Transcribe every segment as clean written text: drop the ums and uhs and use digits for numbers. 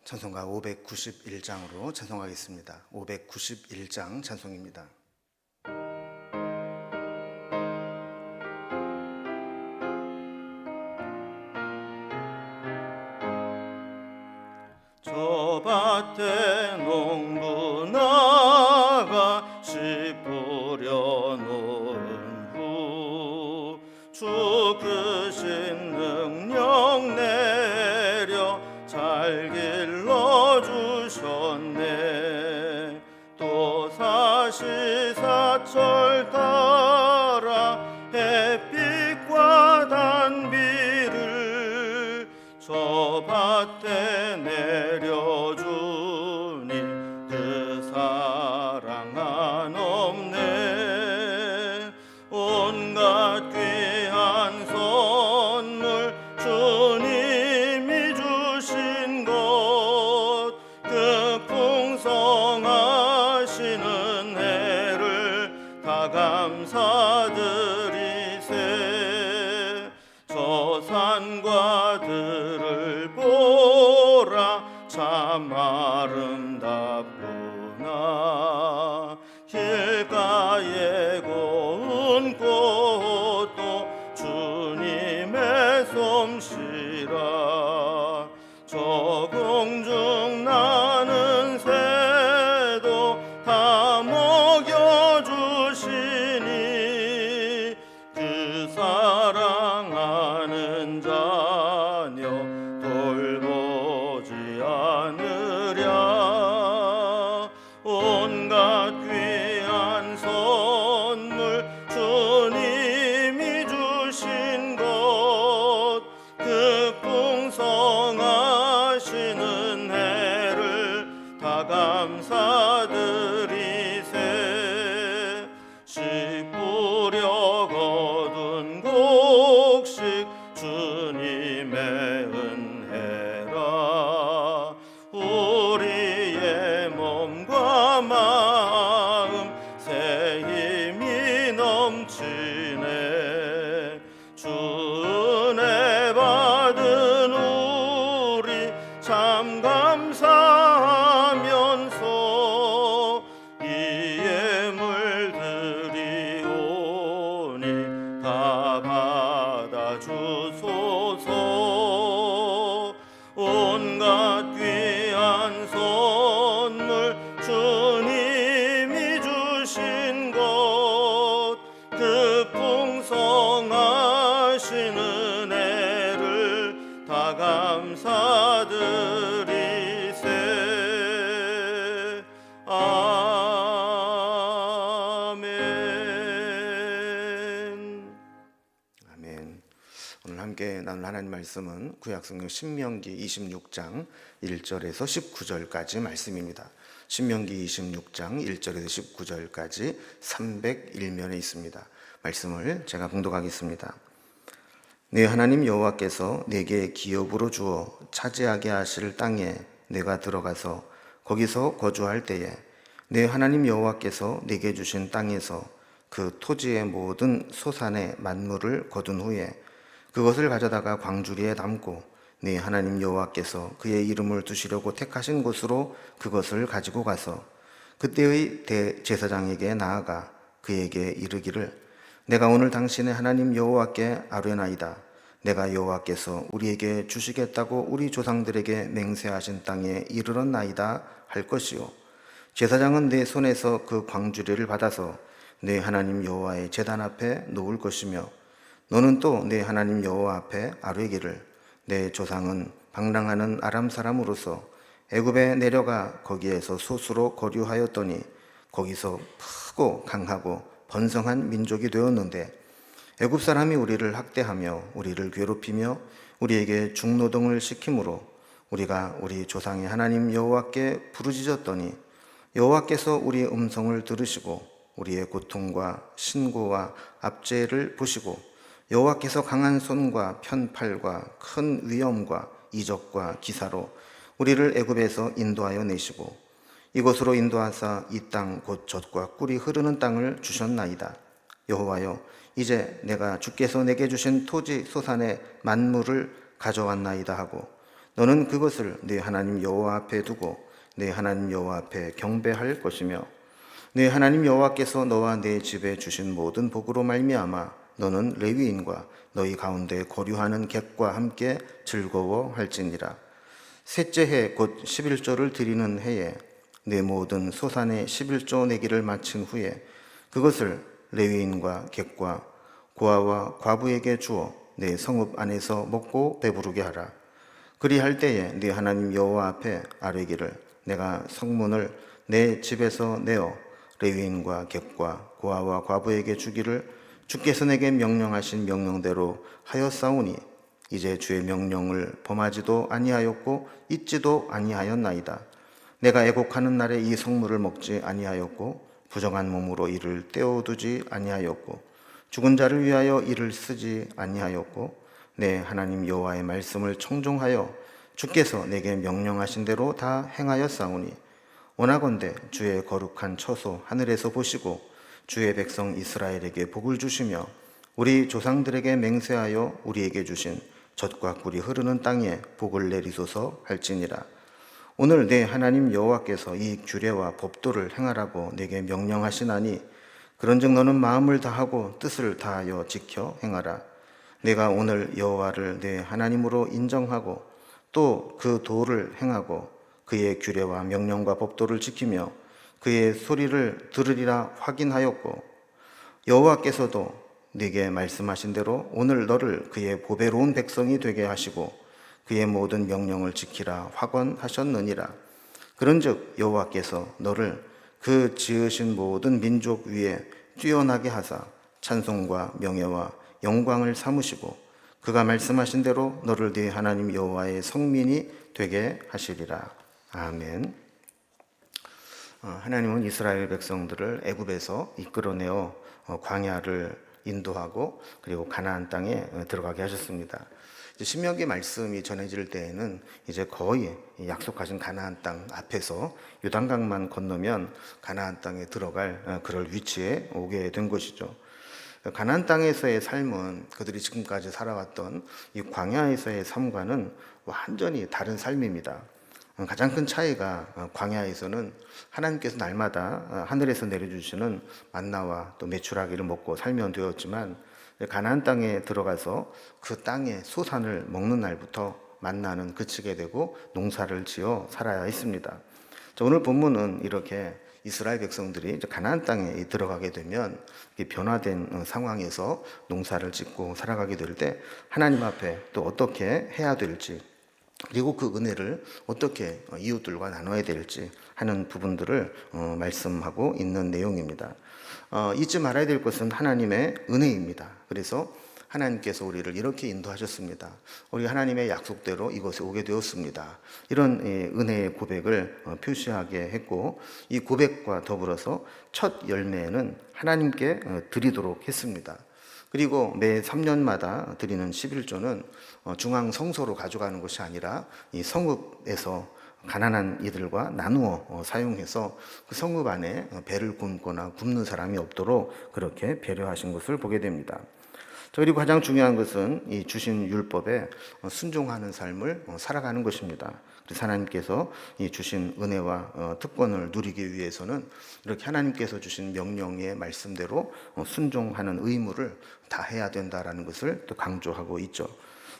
찬송가 591장으로 찬송하겠습니다. 591장 찬송입니다. 저 밭에 농부나가 씨 뿌려놓은 후 주 크신 능력 내려 잘 길러주셨네. 또 사시사철 따라 햇빛과 단비를 저 밭에 내려주니 그 사랑 한없네. 온갖 귀한 선물 주님이 주신 것, 그 풍성하시는 해를 다 감사드리세. 저 산과 들을 보라 참 아름답구나. 길가에 고운 꽃도 주님의 솜씨라. 저 공중 나는 새도 다 먹여주시니 그 사랑하는 자녀 돌보지 않으랴. 온갖 귀한 선물 주님이 주신 것, 그 풍성하시는 해를 다 감사드리세. 씨 뿌려 거둔 곡식 주님의 은혜라. 우리의 몸과 마음 새 힘이 넘치네. 주 은혜 받은 우리 참 감사하면서 이 예물들이 오니 다 받아주소서. 온갖 귀한 선물 주님이 주신 것, 그 풍성하신 은혜를 다 감사드리세. 아멘. 아멘. 오늘 함께 나눌 하나님 말씀은 구약성경 신명기 26장 1절에서 19절까지 말씀입니다. 신명기 26장 1절에서 19절까지 301면에 있습니다. 말씀을 제가 봉독하겠습니다. 네 하나님 여호와께서 내게 기업으로 주어 차지하게 하실 땅에 내가 들어가서 거기서 거주할 때에 네 하나님 여호와께서 내게 주신 땅에서 그 토지의 모든 소산의 만물을 거둔 후에 그것을 가져다가 광주리에 담고 네 하나님 여호와께서 그의 이름을 두시려고 택하신 곳으로 그것을 가지고 가서 그때의 대제사장에게 나아가 그에게 이르기를 내가 오늘 당신의 하나님 여호와께 아뢰나이다. 내가 여호와께서 우리에게 주시겠다고 우리 조상들에게 맹세하신 땅에 이르렀나이다 할 것이요. 제사장은 내 손에서 그 광주리를 받아서 내 하나님 여호와의 제단 앞에 놓을 것이며 너는 또 내 하나님 여호와 앞에 아뢰기를 내 조상은 방랑하는 아람 사람으로서 애굽에 내려가 거기에서 소수로 거류하였더니 거기서 크고 강하고 번성한 민족이 되었는데 애굽 사람이 우리를 학대하며 우리를 괴롭히며 우리에게 중노동을 시키므로 우리가 우리 조상의 하나님 여호와께 부르짖었더니 여호와께서 우리의 음성을 들으시고 우리의 고통과 신고와 압제를 보시고 여호와께서 강한 손과 편팔과 큰 위엄과 이적과 기사로 우리를 애굽에서 인도하여 내시고 이곳으로 인도하사 이 땅 곧 젖과 꿀이 흐르는 땅을 주셨나이다. 여호와여, 이제 내가 주께서 내게 주신 토지 소산의 만물을 가져왔나이다 하고 너는 그것을 네 하나님 여호와 앞에 두고 네 하나님 여호와 앞에 경배할 것이며 네 하나님 여호와께서 너와 네 집에 주신 모든 복으로 말미암아 너는 레위인과 너희 가운데 거류하는 객과 함께 즐거워할지니라. 셋째 해 곧 11조를 드리는 해에 내 모든 소산의 11조 내기를 마친 후에 그것을 레위인과 객과 고아와 과부에게 주어 내 성읍 안에서 먹고 배부르게 하라. 그리할 때에 네 하나님 여호와 앞에 아뢰기를 내가 성문을 내 집에서 내어 레위인과 객과 고아와 과부에게 주기를 주께서 내게 명령하신 명령대로 하였사오니 이제 주의 명령을 범하지도 아니하였고 잊지도 아니하였나이다. 내가 애곡하는 날에 이 성물을 먹지 아니하였고 부정한 몸으로 이를 떼어두지 아니하였고 죽은 자를 위하여 이를 쓰지 아니하였고 내 하나님 여호와의 말씀을 청종하여 주께서 내게 명령하신 대로 다 행하였사오니 원하건대 주의 거룩한 처소 하늘에서 보시고 주의 백성 이스라엘에게 복을 주시며 우리 조상들에게 맹세하여 우리에게 주신 젖과 꿀이 흐르는 땅에 복을 내리소서 할지니라. 오늘 내 하나님 여호와께서 이 규례와 법도를 행하라고 내게 명령하시나니 그런즉 너는 마음을 다하고 뜻을 다하여 지켜 행하라. 내가 오늘 여호와를 내 하나님으로 인정하고 또 그 도를 행하고 그의 규례와 명령과 법도를 지키며 그의 소리를 들으리라 확인하였고 여호와께서도 네게 말씀하신 대로 오늘 너를 그의 보배로운 백성이 되게 하시고 그의 모든 명령을 지키라 확언하셨느니라. 그런즉 여호와께서 너를 그 지으신 모든 민족 위에 뛰어나게 하사 찬송과 명예와 영광을 삼으시고 그가 말씀하신 대로 너를 네 하나님 여호와의 성민이 되게 하시리라. 아멘. 하나님은 이스라엘 백성들을 애굽에서 이끌어내어 광야를 인도하고 그리고 가나안 땅에 들어가게 하셨습니다. 신명기 말씀이 전해질 때에는 이제 거의 약속하신 가나안 땅 앞에서 요단강만 건너면 가나안 땅에 들어갈 그럴 위치에 오게 된 것이죠. 가나안 땅에서의 삶은 그들이 지금까지 살아왔던 이 광야에서의 삶과는 완전히 다른 삶입니다. 가장 큰 차이가 광야에서는 하나님께서 날마다 하늘에서 내려주시는 만나와 또 메추라기를 먹고 살면 되었지만 가나안 땅에 들어가서 그 땅의 소산을 먹는 날부터 만나는 그치게 되고 농사를 지어 살아야 했습니다. 오늘 본문은 이렇게 이스라엘 백성들이 가나안 땅에 들어가게 되면 변화된 상황에서 농사를 짓고 살아가게 될 때 하나님 앞에 또 어떻게 해야 될지 그리고 그 은혜를 어떻게 이웃들과 나눠야 될지 하는 부분들을 말씀하고 있는 내용입니다. 잊지 말아야 될 것은 하나님의 은혜입니다. 그래서 하나님께서 우리를 이렇게 인도하셨습니다. 우리 하나님의 약속대로 이곳에 오게 되었습니다. 이런 은혜의 고백을 표시하게 했고 이 고백과 더불어서 첫 열매는 하나님께 드리도록 했습니다. 그리고 매 3년마다 드리는 11조는 중앙 성소로 가져가는 것이 아니라 이 성읍에서 가난한 이들과 나누어 사용해서 그 성읍 안에 배를 굶거나 굶는 사람이 없도록 그렇게 배려하신 것을 보게 됩니다. 그리고 가장 중요한 것은 이 주신 율법에 순종하는 삶을 살아가는 것입니다. 그래서 하나님께서 이 주신 은혜와 특권을 누리기 위해서는 이렇게 하나님께서 주신 명령의 말씀대로 순종하는 의무를 다 해야 된다라는 것을 또 강조하고 있죠.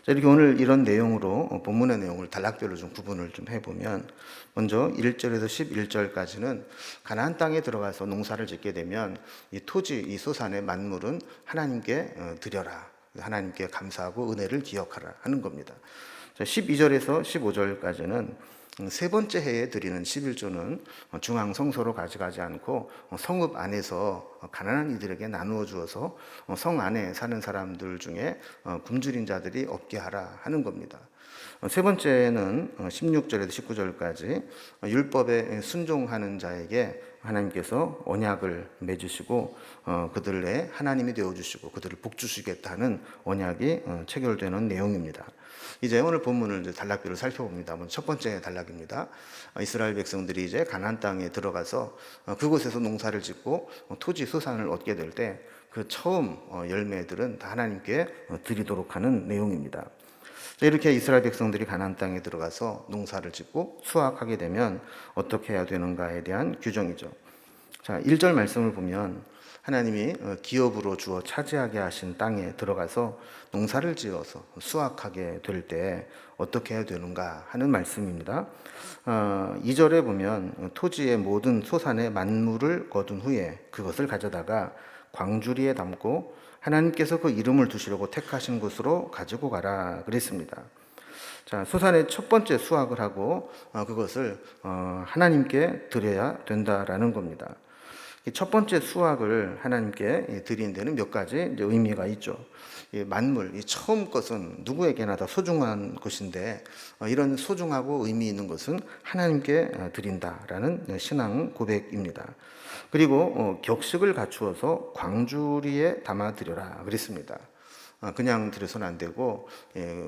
이렇게 오늘 이런 내용으로 본문의 내용을 단락별로 좀 구분을 좀 해보면 먼저 1절에서 11절까지는 가나안 땅에 들어가서 농사를 짓게 되면 이 토지, 이 소산의 만물은 하나님께 드려라. 하나님께 감사하고 은혜를 기억하라 하는 겁니다. 12절에서 15절까지는 세 번째 해에 드리는 11조는 중앙 성소로 가져가지 않고 성읍 안에서 가난한 이들에게 나누어 주어서 성 안에 사는 사람들 중에 굶주린 자들이 없게 하라 하는 겁니다. 세 번째는 16절에서 19절까지 율법에 순종하는 자에게 하나님께서 언약을 맺으시고 그들의 하나님이 되어주시고 그들을 복주시겠다는 언약이 체결되는 내용입니다. 이제 오늘 본문을 이제 단락별로 살펴봅니다. 먼저 첫 번째 단락입니다. 이스라엘 백성들이 이제 가나안 땅에 들어가서 그곳에서 농사를 짓고 토지 소산을 얻게 될 때 그 처음 열매들은 다 하나님께 드리도록 하는 내용입니다. 이렇게 이스라엘 백성들이 가나안 땅에 들어가서 농사를 짓고 수확하게 되면 어떻게 해야 되는가에 대한 규정이죠. 자, 1절 말씀을 보면 하나님이 기업으로 주어 차지하게 하신 땅에 들어가서 농사를 지어서 수확하게 될 때 어떻게 해야 되는가 하는 말씀입니다. 2절에 보면 토지의 모든 소산의 만물을 거둔 후에 그것을 가져다가 광주리에 담고 하나님께서 그 이름을 두시려고 택하신 곳으로 가지고 가라 그랬습니다. 자, 소산의 첫 번째 수확을 하고 그것을 하나님께 드려야 된다라는 겁니다. 첫 번째 수확을 하나님께 드리는 데는 몇 가지 의미가 있죠. 이 만물, 이 처음 것은 누구에게나 다 소중한 것인데 이런 소중하고 의미 있는 것은 하나님께 드린다라는 신앙 고백입니다. 그리고 격식을 갖추어서 광주리에 담아드려라 그랬습니다. 그냥 드려서는 안 되고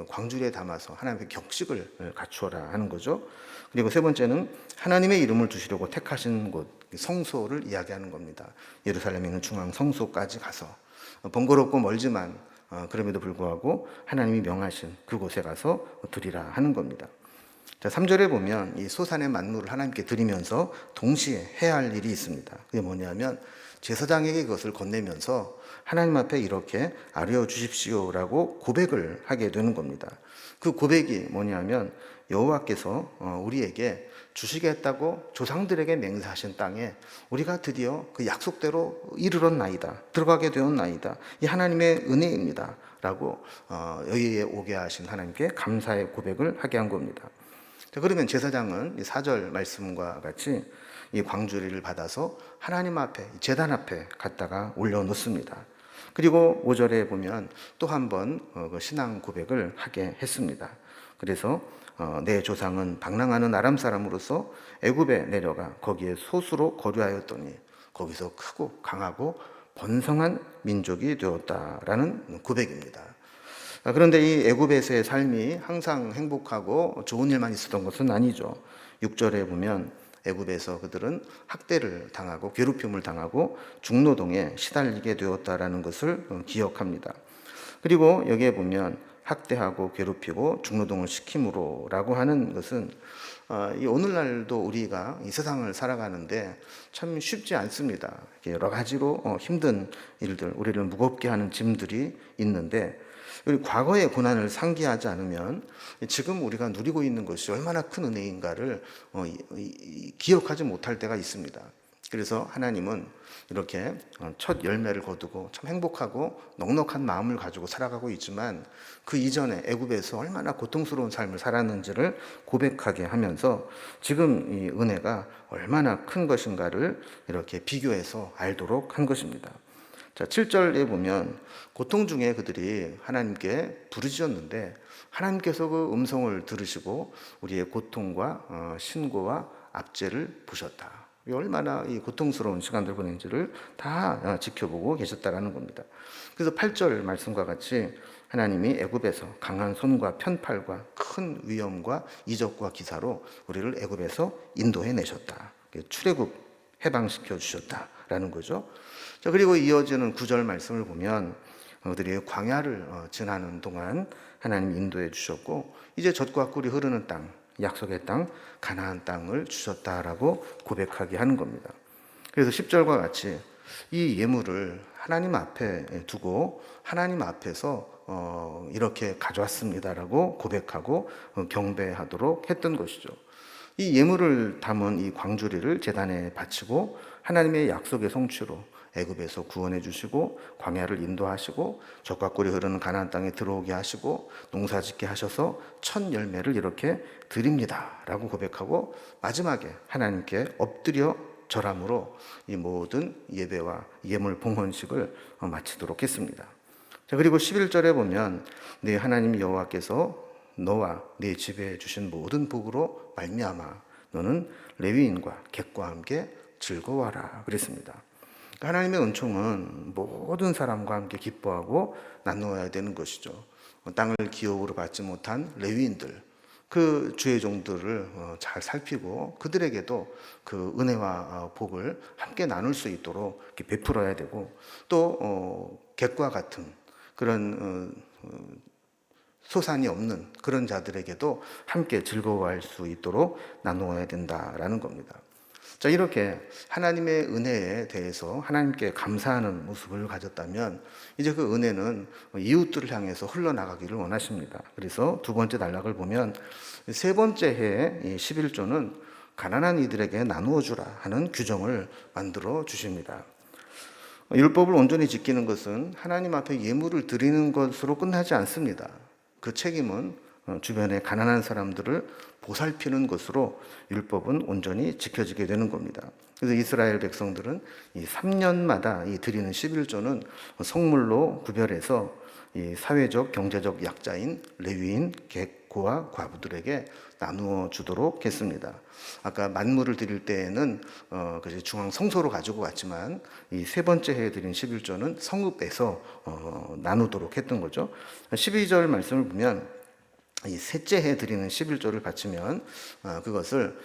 광주리에 담아서 하나님의 격식을 갖추어라 하는 거죠. 그리고 세 번째는 하나님의 이름을 두시려고 택하신 곳, 성소를 이야기하는 겁니다. 예루살렘에 있는 중앙 성소까지 가서 번거롭고 멀지만 그럼에도 불구하고 하나님이 명하신 그곳에 가서 드리라 하는 겁니다. 자, 3절에 보면 이 소산의 만물을 하나님께 드리면서 동시에 해야 할 일이 있습니다. 그게 뭐냐면 제사장에게 그것을 건네면서 하나님 앞에 이렇게 아뢰어 주십시오라고 고백을 하게 되는 겁니다. 그 고백이 뭐냐면 여호와께서 우리에게 주시겠다고 조상들에게 맹세하신 땅에 우리가 드디어 그 약속대로 이르렀나이다, 들어가게 되었나이다, 이 하나님의 은혜입니다 라고 여기에 오게 하신 하나님께 감사의 고백을 하게 한 겁니다. 자, 그러면 제사장은 이 4절 말씀과 같이 이 광주리를 받아서 하나님 앞에, 제단 앞에 갖다가 올려놓습니다. 그리고 5절에 보면 또 한 번 신앙 고백을 하게 했습니다. 그래서 내 조상은 방랑하는 아람 사람으로서 애굽에 내려가 거기에 소수로 거류하였더니 거기서 크고 강하고 번성한 민족이 되었다라는 고백입니다. 그런데 이 애굽에서의 삶이 항상 행복하고 좋은 일만 있었던 것은 아니죠. 6절에 보면 애굽에서 그들은 학대를 당하고 괴롭힘을 당하고 중노동에 시달리게 되었다라는 것을 기억합니다. 그리고 여기에 보면 학대하고 괴롭히고 중노동을 시킴으로라고 하는 것은 이 오늘날도 우리가 이 세상을 살아가는데 참 쉽지 않습니다. 여러 가지로 힘든 일들, 우리를 무겁게 하는 짐들이 있는데 우리 과거의 고난을 상기하지 않으면 지금 우리가 누리고 있는 것이 얼마나 큰 은혜인가를 기억하지 못할 때가 있습니다. 그래서 하나님은 이렇게 첫 열매를 거두고 참 행복하고 넉넉한 마음을 가지고 살아가고 있지만 그 이전에 애굽에서 얼마나 고통스러운 삶을 살았는지를 고백하게 하면서 지금 이 은혜가 얼마나 큰 것인가를 이렇게 비교해서 알도록 한 것입니다. 자, 7절에 보면 고통 중에 그들이 하나님께 부르짖었는데 하나님께서 그 음성을 들으시고 우리의 고통과 신고와 압제를 보셨다. 얼마나 이 고통스러운 시간들 보낸지를 다 지켜보고 계셨다라는 겁니다. 그래서 8절 말씀과 같이 하나님이 애굽에서 강한 손과 편팔과 큰 위엄과 이적과 기사로 우리를 애굽에서 인도해 내셨다. 출애굽 해방시켜 주셨다라는 거죠. 자, 그리고 이어지는 9절 말씀을 보면 그들이 광야를 지나는 동안 하나님 인도해 주셨고 이제 젖과 꿀이 흐르는 땅, 약속의 땅, 가나안 땅을 주셨다라고 고백하게 하는 겁니다. 그래서 10절과 같이 이 예물을 하나님 앞에 두고 하나님 앞에서 이렇게 가져왔습니다라고 고백하고 경배하도록 했던 것이죠. 이 예물을 담은 이 광주리를 제단에 바치고 하나님의 약속의 성취로 애굽에서 구원해 주시고 광야를 인도하시고 젖과 꿀이 흐르는 가나안 땅에 들어오게 하시고 농사짓게 하셔서 첫 열매를 이렇게 드립니다라고 고백하고 마지막에 하나님께 엎드려 절함으로 이 모든 예배와 예물 봉헌식을 마치도록 했습니다. 자, 그리고 11절에 보면 네 하나님 여호와께서 너와 네 집에 주신 모든 복으로 말미암아 너는 레위인과 객과 함께 즐거워하라 그랬습니다. 하나님의 은총은 모든 사람과 함께 기뻐하고 나누어야 되는 것이죠. 땅을 기업으로 받지 못한 레위인들, 그 주의 종들을 잘 살피고 그들에게도 그 은혜와 복을 함께 나눌 수 있도록 이렇게 베풀어야 되고 또 객과 같은 그런 소산이 없는 그런 자들에게도 함께 즐거워할 수 있도록 나누어야 된다라는 겁니다. 자, 이렇게 하나님의 은혜에 대해서 하나님께 감사하는 모습을 가졌다면 이제 그 은혜는 이웃들을 향해서 흘러나가기를 원하십니다. 그래서 두 번째 단락을 보면 세 번째 해의 11조는 가난한 이들에게 나누어 주라 하는 규정을 만들어 주십니다. 율법을 온전히 지키는 것은 하나님 앞에 예물을 드리는 것으로 끝나지 않습니다. 그 책임은 주변의 가난한 사람들을 보살피는 것으로 율법은 온전히 지켜지게 되는 겁니다. 그래서 이스라엘 백성들은 이 3년마다 이 드리는 11조는 성물로 구별해서 이 사회적 경제적 약자인 레위인, 객, 고아, 과부들에게 나누어 주도록 했습니다. 아까 만물을 드릴 때에는 중앙 성소로 가지고 갔지만 이 세 번째 해에 드린 11조는 성읍에서 나누도록 했던 거죠. 12절 말씀을 보면 이 셋째 해 드리는 11조를 바치면 그것을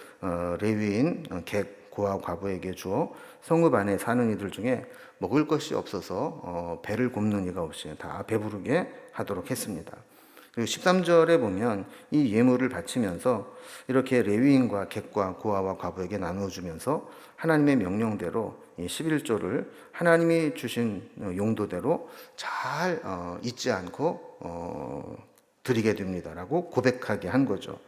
레위인, 객, 고아, 과부에게 주어 성읍 안에 사는 이들 중에 먹을 것이 없어서 배를 굽는 이가 없이 다 배부르게 하도록 했습니다. 그리고 13절에 보면 이 예물을 바치면서 이렇게 레위인과 객과 고아와 과부에게 나누어주면서 하나님의 명령대로 이 11조를 하나님이 주신 용도대로 잘 잊지 않고 드리게 됩니다라고 고백하게 한 거죠.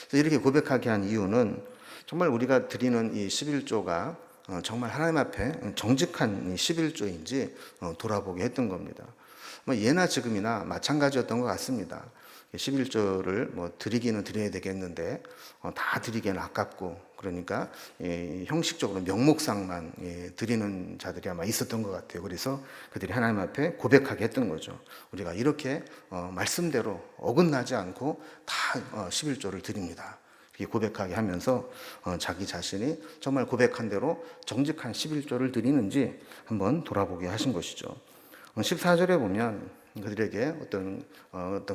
그래서 이렇게 고백하게 한 이유는 정말 우리가 드리는 이 11조가 정말 하나님 앞에 정직한 이 11조인지 돌아보게 했던 겁니다. 예나 지금이나 마찬가지였던 것 같습니다. 11조를 드리기는 드려야 되겠는데 다 드리기는 아깝고 그러니까 형식적으로 명목상만 드리는 자들이 아마 있었던 것 같아요. 그래서 그들이 하나님 앞에 고백하게 했던 거죠. 우리가 이렇게 말씀대로 어긋나지 않고 다 11조를 드립니다. 이렇게 고백하게 하면서 자기 자신이 정말 고백한 대로 정직한 11조를 드리는지 한번 돌아보게 하신 것이죠. 14절에 보면 그들에게 어떤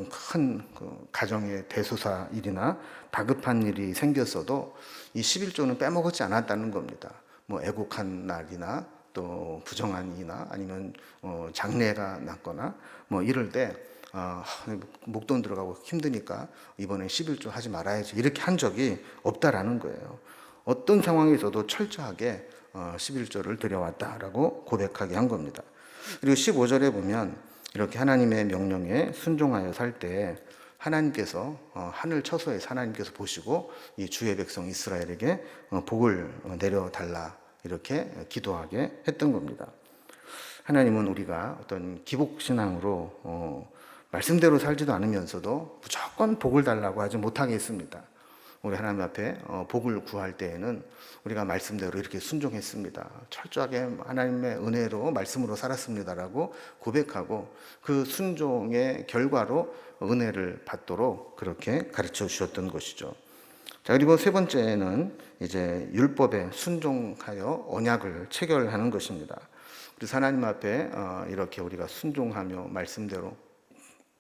큰 가정의 대소사 일이나 다급한 일이 생겼어도 이 11조는 빼먹지 않았다는 겁니다. 애곡한 날이나 또 부정한 일이나 아니면 장례가 났거나 이럴 때 목돈 들어가고 힘드니까 이번에 11조 하지 말아야지 이렇게 한 적이 없다라는 거예요. 어떤 상황에서도 철저하게 11조를 드려왔다라고 고백하게 한 겁니다. 그리고 15절에 보면 이렇게 하나님의 명령에 순종하여 살 때 하나님께서 하늘 처소에서 하나님께서 보시고 이 주의 백성 이스라엘에게 복을 내려달라 이렇게 기도하게 했던 겁니다. 하나님은 우리가 어떤 기복신앙으로 말씀대로 살지도 않으면서도 무조건 복을 달라고 하지 못하게 했습니다. 우리 하나님 앞에 복을 구할 때에는 우리가 말씀대로 이렇게 순종했습니다. 철저하게 하나님의 은혜로 말씀으로 살았습니다라고 고백하고 그 순종의 결과로 은혜를 받도록 그렇게 가르쳐 주셨던 것이죠. 자, 그리고 세 번째는 이제 율법에 순종하여 언약을 체결하는 것입니다. 그래서 하나님 앞에 이렇게 우리가 순종하며 말씀대로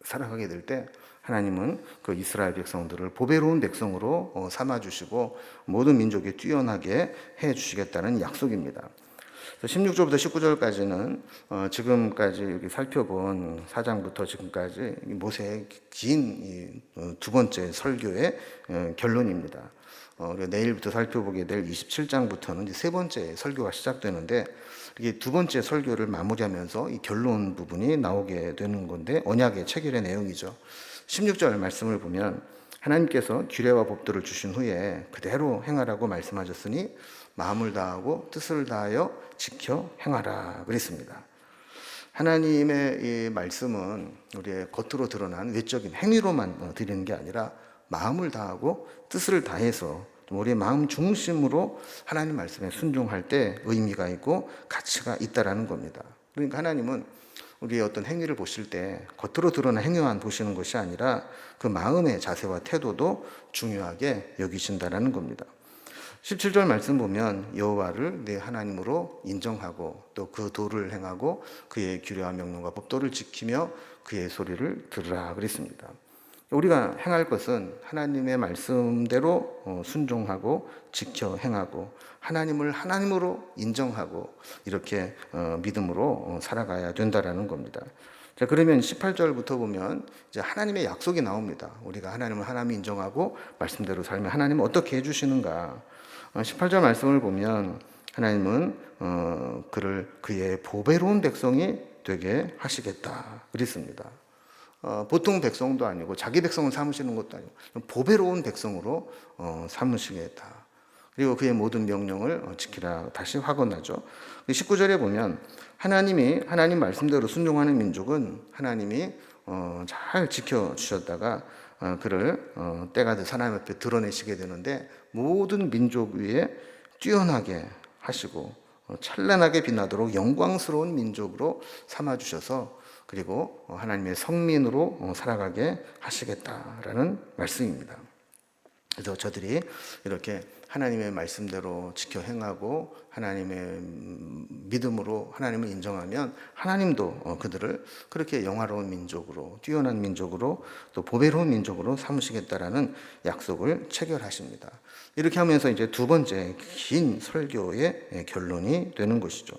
살아가게 될 때 하나님은 그 이스라엘 백성들을 보배로운 백성으로 삼아주시고 모든 민족에 뛰어나게 해주시겠다는 약속입니다. 16절부터 19절까지는 지금까지 여기 살펴본 4장부터 지금까지 모세의 긴 두 번째 설교의 결론입니다. 내일부터 살펴보게 될 27장부터는 이제 세 번째 설교가 시작되는데 이게 두 번째 설교를 마무리하면서 이 결론 부분이 나오게 되는 건데 언약의 체결의 내용이죠. 16절 말씀을 보면 하나님께서 규례와 법도를 주신 후에 그대로 행하라고 말씀하셨으니 마음을 다하고 뜻을 다하여 지켜 행하라 그랬습니다. 하나님의 이 말씀은 우리의 겉으로 드러난 외적인 행위로만 드리는 게 아니라 마음을 다하고 뜻을 다해서 우리의 마음 중심으로 하나님 말씀에 순종할 때 의미가 있고 가치가 있다라는 겁니다. 그러니까 하나님은 우리의 어떤 행위를 보실 때 겉으로 드러난 행위만 보시는 것이 아니라 그 마음의 자세와 태도도 중요하게 여기신다라는 겁니다. 17절 말씀 보면 여호와를 내 하나님으로 인정하고 또 그 도를 행하고 그의 규례와 명령과 법도를 지키며 그의 소리를 들으라 그랬습니다. 우리가 행할 것은 하나님의 말씀대로 순종하고 지켜 행하고 하나님을 하나님으로 인정하고 이렇게 믿음으로 살아가야 된다라는 겁니다. 자, 그러면 18절부터 보면 이제 하나님의 약속이 나옵니다. 우리가 하나님을 하나님 인정하고 말씀대로 살면 하나님은 어떻게 해주시는가? 18절 말씀을 보면 하나님은 그를 그의 보배로운 백성이 되게 하시겠다 그랬습니다. 보통 백성도 아니고 자기 백성을 삼으시는 것도 아니고 보배로운 백성으로 삼으시겠다. 그리고 그의 모든 명령을 지키라 다시 확언하죠. 19절에 보면 하나님 말씀대로 순종하는 민족은 하나님이 잘 지켜주셨다가 그를 때가 돼서 하나님 앞에 드러내시게 되는데 모든 민족 위에 뛰어나게 하시고 찬란하게 빛나도록 영광스러운 민족으로 삼아주셔서 그리고 하나님의 성민으로 살아가게 하시겠다라는 말씀입니다. 그래서 저들이 이렇게 하나님의 말씀대로 지켜 행하고 하나님의 믿음으로 하나님을 인정하면 하나님도 그들을 그렇게 영화로운 민족으로 뛰어난 민족으로 또 보배로운 민족으로 삼으시겠다라는 약속을 체결하십니다. 이렇게 하면서 이제 두 번째 긴 설교의 결론이 되는 것이죠.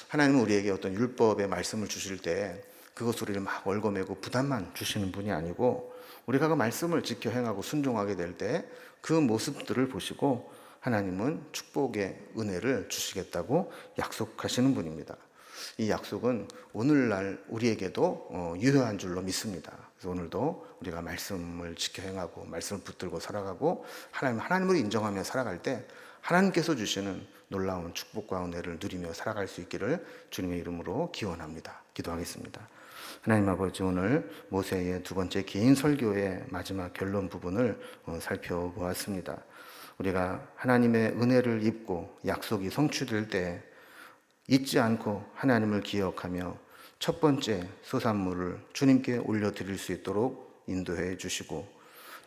하나님은 우리에게 어떤 율법의 말씀을 주실 때 그것을 우리를 막 월거매고 부담만 주시는 분이 아니고 우리가 그 말씀을 지켜 행하고 순종하게 될 때 그 모습들을 보시고 하나님은 축복의 은혜를 주시겠다고 약속하시는 분입니다. 이 약속은 오늘날 우리에게도 유효한 줄로 믿습니다. 그래서 오늘도 우리가 말씀을 지켜 행하고 말씀을 붙들고 살아가고 하나님을 인정하며 살아갈 때 하나님께서 주시는 놀라운 축복과 은혜를 누리며 살아갈 수 있기를 주님의 이름으로 기원합니다. 기도하겠습니다. 하나님 아버지, 오늘 모세의 두 번째 긴 설교의 마지막 결론 부분을 살펴보았습니다. 우리가 하나님의 은혜를 입고 약속이 성취될 때 잊지 않고 하나님을 기억하며 첫 번째 소산물을 주님께 올려드릴 수 있도록 인도해 주시고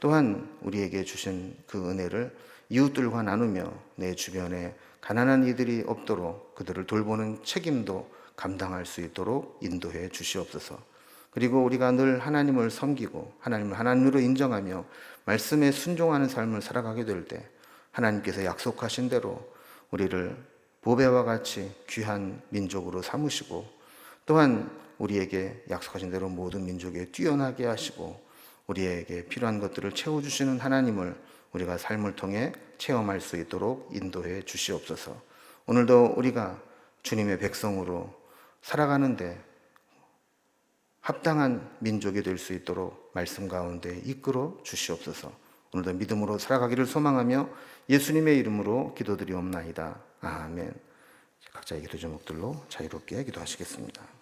또한 우리에게 주신 그 은혜를 이웃들과 나누며 내 주변에 가난한 이들이 없도록 그들을 돌보는 책임도 감당할 수 있도록 인도해 주시옵소서. 그리고 우리가 늘 하나님을 섬기고 하나님을 하나님으로 인정하며 말씀에 순종하는 삶을 살아가게 될 때 하나님께서 약속하신 대로 우리를 보배와 같이 귀한 민족으로 삼으시고 또한 우리에게 약속하신 대로 모든 민족에 뛰어나게 하시고 우리에게 필요한 것들을 채워주시는 하나님을 우리가 삶을 통해 체험할 수 있도록 인도해 주시옵소서. 오늘도 우리가 주님의 백성으로 살아가는데 합당한 민족이 될 수 있도록 말씀 가운데 이끌어 주시옵소서. 오늘도 믿음으로 살아가기를 소망하며 예수님의 이름으로 기도드리옵나이다. 아멘. 각자의 기도 제목들로 자유롭게 기도하시겠습니다.